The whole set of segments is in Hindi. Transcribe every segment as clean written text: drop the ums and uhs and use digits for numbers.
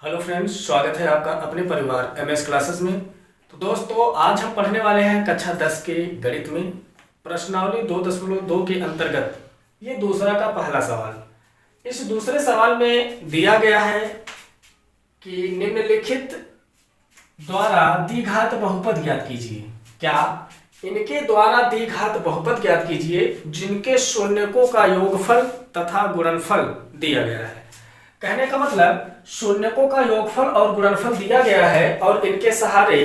हेलो फ्रेंड्स, स्वागत है आपका अपने परिवार एमएस क्लासेस में। तो दोस्तों, आज हम पढ़ने वाले हैं कक्षा 10 के गणित में प्रश्नावली 2.2 के अंतर्गत ये दूसरा का पहला सवाल। इस दूसरे सवाल में दिया गया है कि निम्नलिखित द्वारा द्विघात बहुपद ज्ञात कीजिए। क्या? इनके द्वारा द्विघात बहुपद ज्ञात कीजिए जिनके शून्यकों का योगफल तथा गुणनफल दिया गया है। कहने का मतलब शून्यकों का योगफल और गुणनफल दिया गया है और इनके सहारे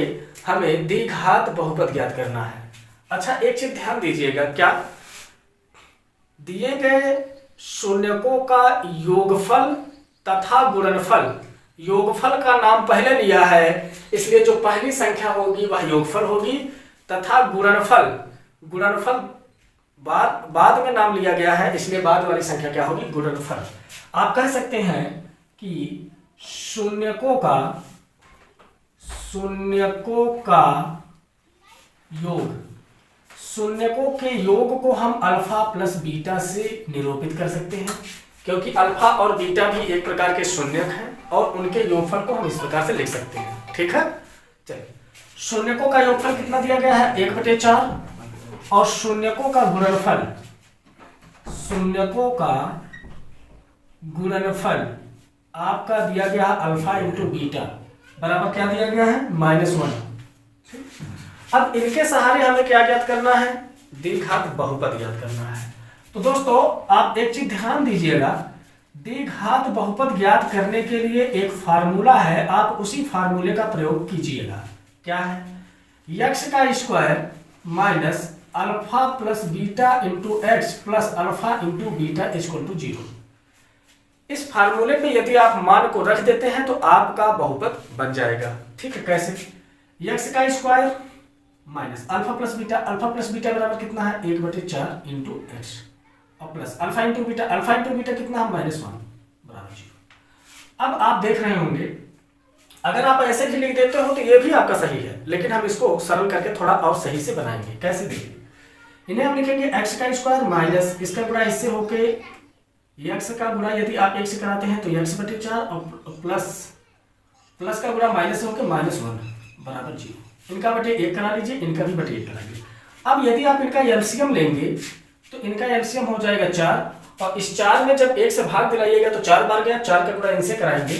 हमें द्विघात बहुपद ज्ञात करना है। अच्छा, एक चीज ध्यान दीजिएगा, क्या दिए गए शून्यकों का योगफल तथा गुणनफल, योगफल का नाम पहले लिया है इसलिए जो पहली संख्या होगी वह योगफल होगी, तथा गुणनफल बाद में नाम लिया गया है इसलिए बाद वाली संख्या क्या होगी? गुणनफल। आप कह सकते हैं कि शून्यकों का योग, शून्यकों के योग को हम अल्फा प्लस बीटा से निरूपित कर सकते हैं क्योंकि अल्फा और बीटा भी एक प्रकार के शून्यक हैं और उनके योगफल को हम इस प्रकार से लिख सकते हैं। ठीक है, चलिए। शून्यकों का योगफल कितना दिया गया है? 1/4 और शून्यकों का गुणनफल आपका दिया गया अल्फा इंटू बीटा बराबर क्या दिया गया है? -1। अब इनके सहारे हमें क्या ज्ञात करना है? द्विघात बहुपद ज्ञात करना है। तो दोस्तों, आप एक चीज ध्यान दीजिएगा, द्विघात बहुपद ज्ञात करने के लिए एक फार्मूला है, आप उसी फार्मूले का प्रयोग कीजिएगा। क्या है? x का square minus alpha plus beta into x plus alpha into beta equal to 0। इस फार्मूले पे यदि आप मान को रख देते हैं तो आपका बहुपद बन जाएगा। ठीक है, कैसे? x का square minus alpha plus beta बराबर कितना है? 1/4 इंटू एक्स और प्लस अल्फा इंटू बीटा कितना है? -1 बराबर 0। अब आप देख रहे होंगे अगर आप ऐसे भी लिख देते हो तो ये भी आपका सही है, लेकिन हम इसको सरल करके थोड़ा और सही से बनाएंगे। कैसे? देखिए, इन्हें हम लिखेंगे x का स्क्वायर माइनस इसका गुणा इससे होके x का गुणा यदि आप 1 से कराते हैं तो x/4 और प्लस का गुणा माइनस होके -1 बराबर 0। इनका बटे 1 करा लीजिए, इनका भी बटे 1 करा लीजिए। अब यदि आप इनका एलसीएम लेंगे तो इनका एलसीएम हो जाएगा 4 और इस 4 में जब 1 से भाग दिलाइएगा तो 4 बार गया, 4 का गुणा इनसे कराएंगे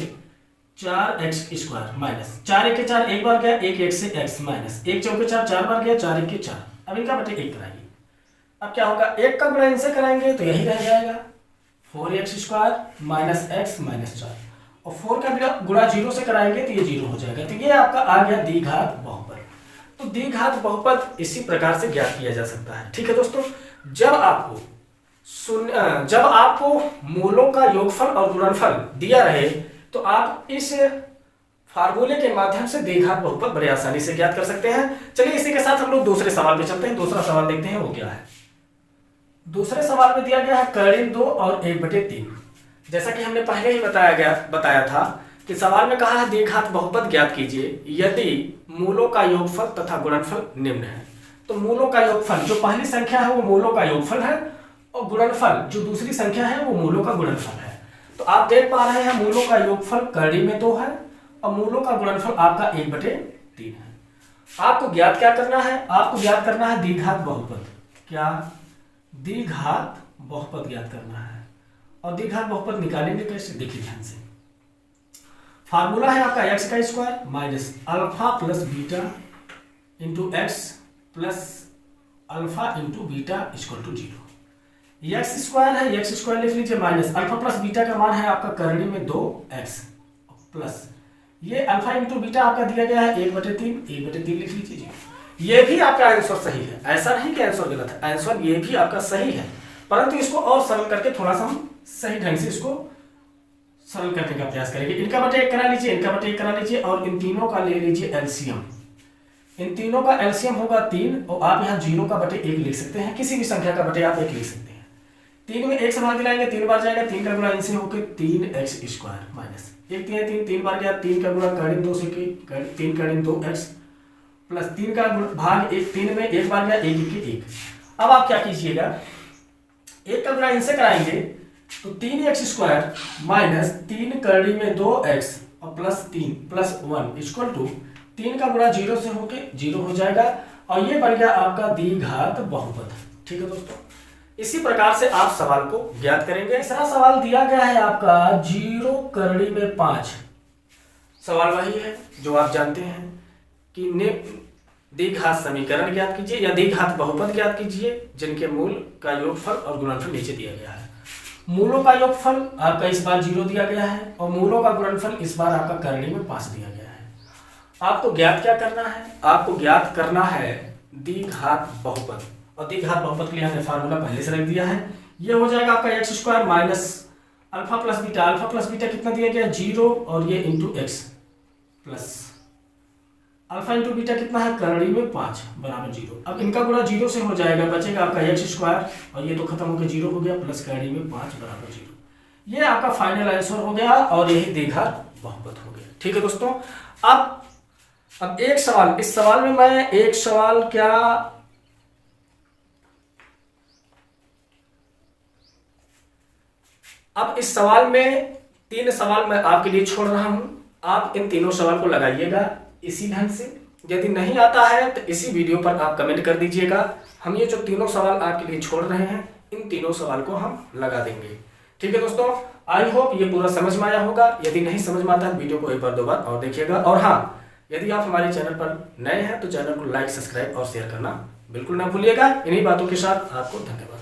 4x² माइनस 4 1 के 4 एक बार गया, 1 1 से x माइनस 1 चौके 4 बार गया, 4 1 के 4। अब इनका बटे 1 कराइए। अब क्या होगा? 1 का गुणा इनसे कराएंगे तो यही रह जाएगा 4x² माइनस x माइनस 4 और 4 का गुणा 0 से कराएंगे तो ये 0 हो जाएगा। तो ये आपका आ गया द्विघात बहुपद। तो द्विघात बहुपद इसी प्रकार से ज्ञात किया जा सकता है। ठीक है दोस्तों, जब आपको मूलों का योगफल और गुणनफल दिया रहे तो आप इस फार्मूले के माध्यम से द्विघात बहुपद बड़े आसानी से ज्ञात कर सकते हैं। चलिए इसी के साथ हम लोग दूसरे सवाल पे चलते हैं। दूसरा सवाल देखते हैं वो क्या है। दूसरे सवाल में दिया गया है कर्णिन 2 और 1/3। जैसा कि हमने पहले ही बताया था कि सवाल में कहा है द्विघात बहुपद ज्ञात कीजिए यदि मूलों का योगफल तथा गुणनफल निम्न है। तो मूलों का योगफल, जो पहली संख्या है वो मूलों का योगफल है और गुणनफल जो दूसरी संख्या है वो मूलों का गुणनफल है। तो आप देख पा रहे हैं मूलों का योगफल कर्णी में 2 है और मूलों का गुणनफल आपका 1/3 है। आपको ज्ञात क्या करना है? आपको ज्ञात करना है द्विघात बहुपद। क्या? द्विघात बहुपद ज्ञात करना है। और द्विघात बहुपद निकालेंगे कैसे? देखिए ध्यान से। फार्मूला है आपका x का square minus alpha plus beta into x plus alpha into beta equal to 0। x square है, x स्क्वायर लिख लीजिए माइनस अल्फा प्लस बीटा का मान है आपका कर्णी में 2x प्लस ये अल्फा इंटू बीटा आपका दिया गया है 1/3 लिख लीजिए। ये भी आपका आंसर सही है, ऐसा नहीं कि आंसर गलत है, आंसर ये भी आपका सही है, परंतु इसको और सरल करके थोड़ा सा हम सही ढंग से इसको सरल करने का प्रयास करेंगे। इनका बटे 1 करा लीजिए, इनका बटे 1 करा लीजिए और इन तीनों का ले लीजिए एलसीएम। इन तीनों का एलसीएम होगा 3 और आप यहाँ 0 का बटे 1 लिख सकते हैं, किसी भी संख्या का बटे आप 1 लिख सकते हैं। 3 में 1 से भाग दिलाएंगे 3 बार जाएगा, 3 का गुणा इनसे होकर 3x² माइनस 1 3 बार गया, 3 का गुणा कर्णिन 2 से 3 कर्णिन 2x प्लस 3 का भाग 1, 3 में 1 बार गया, 1 1 के 1। अब आप क्या कीजिएगा, 1 का गुणा इनसे कराएंगे तो 3x² माइनस 3 कर्णी में 2x और प्लस 3 प्लस 1 इक्वल टू 3 का गुणा 0 से होके 0 हो जाएगा और ये बन गया आपका द्विघात बहुपद। ठीक है दोस्तों, इसी प्रकार से आप सवाल को ज्ञात करेंगे। तीसरा सवाल दिया गया है आपका 0 करड़ी में 5। सवाल वही है जो आप जानते हैं कि द्विघात समीकरण ज्ञात कीजिए या द्विघात बहुपद ज्ञात कीजिए जिनके मूल का योगफल और गुणनफल नीचे दिया गया है। मूलों का योगफल आपका इस बार 0 दिया गया है और मूलों का गुणनफल इस बार आपका करड़ी में 5 दिया गया है। आपको ज्ञात क्या करना है? आपको ज्ञात करना है द्विघात बहुपद, और द्विघात बहुपद के लिए हमने फार्मूला पहले से रख दिया है। ये हो जाएगा आपका x square minus alpha plus beta. Alpha plus beta कितना दिया गया? 0 और ये into x plus alpha into beta कितना है? करड़ी में 5 बराबर 0। अब इनका गुणा 0 से हो जाएगा, बचेगा आपका एक्स स्क्वायर और ये तो खत्म होकर 0 हो गया प्लस करड़ी में 5 बराबर 0। ये आपका फाइनल आंसर हो गया और यही द्विघात बहुपद हो गया। ठीक है दोस्तों, अब एक सवाल, इस सवाल में मैं एक सवाल क्या अब इस सवाल में 3 सवाल मैं आपके लिए छोड़ रहा हूं। आप इन तीनों सवाल को लगाइएगा इसी ढंग से। यदि नहीं आता है तो इसी वीडियो पर आप कमेंट कर दीजिएगा। हम ये जो तीनों सवाल आपके लिए छोड़ रहे हैं इन तीनों सवाल को हम लगा देंगे। ठीक है दोस्तों, आई होप ये पूरा समझ में आया होगा। यदि नहीं समझ में आता है वीडियो को एक बार 2 बार और देखिएगा। और हाँ, यदि आप हमारे चैनल पर नए हैं तो चैनल को लाइक, सब्सक्राइब और शेयर करना बिल्कुल ना भूलिएगा। इन्हीं बातों के साथ आपको धन्यवाद।